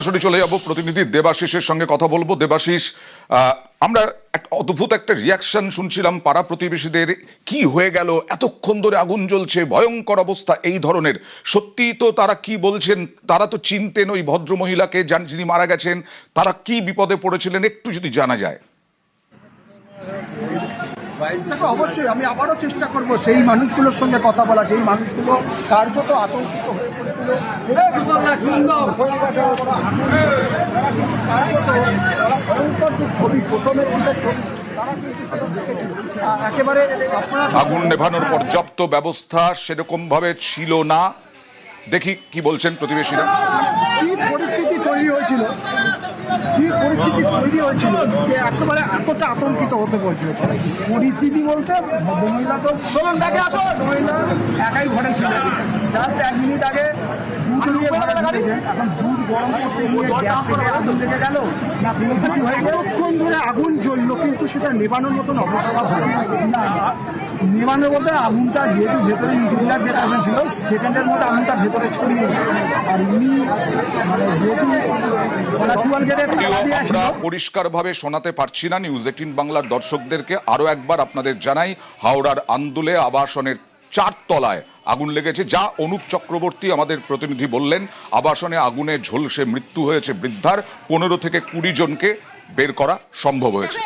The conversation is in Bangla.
সরাসরি চলে যাব প্রতিনিধি দেবাশিসের সঙ্গে কথা বলবো। দেবাশিস, আমরা এক অদ্ভুত একটা রিয়াকশন শুনছিলাম পাড়া প্রতিবেশীদের। কি হয়ে গেল, এতক্ষণ ধরে আগুন জ্বলছে, ভয়ঙ্কর অবস্থা এই ধরনের। সত্যি তো তারা কি বলছেন? তারা তো চিনতেন ওই ভদ্র মহিলাকে যিনি মারা গেছেন। তারা কি বিপদে পড়েছিলেন একটু যদি জানা যায়। অবশ্যই আমি আবারও চেষ্টা করব সেই মানুষগুলোর সঙ্গে কথা বলা, যেই মানুষগুলো কার্যত আতঙ্কিত হয়ে একেবারে আগুন নেভানোর পর্যাপ্ত ব্যবস্থা সেরকম ভাবে ছিল না। দেখি কি বলছেন প্রতিবেশীরা। কি পরিস্থিতি তৈরি হয়েছিল, যে একেবারে এতটা আতঙ্কিত হতে বলছিল। পরিস্থিতি বলতে মহিলা তো মহিলা একাই ঘরে ছিল, জাস্ট 1 মিনিট আগে দুধ নিয়ে ভাড়া দিয়েছে। এখন দুধ গরম করতে গিয়ে গ্যাস থেকে আগুন লেগে গেল না কোনো কিছু হয়ে গেল। কতক্ষণ ধরে আগুন জ্বললো কিন্তু সেটা নেভানোর মতন অবস্থা হয় না। নেভানোর বলতে আগুনটা যেহেতু ভেতরে ইঞ্জিনিয়ার যে কাজ ছিল, সেকেন্ডের মধ্যে আগুনটা ভেতরে ছড়িয়ে আর উনি মানে যেহেতু আমরা পরিষ্কারভাবে শোনাতে পারছি না। নিউজ 18 বাংলার দর্শকদেরকে আরো একবার আপনাদের জানাই, হাওড়ার আন্দোলে আবাসনের 4 তলায় আগুন লেগেছে। যা অনুপ চক্রবর্তী আমাদের প্রতিনিধি বললেন, আবাসনে আগুনে ঝলসে মৃত্যু হয়েছে বৃদ্ধার। 15 থেকে 20 জনকে বের করা সম্ভব হয়েছে।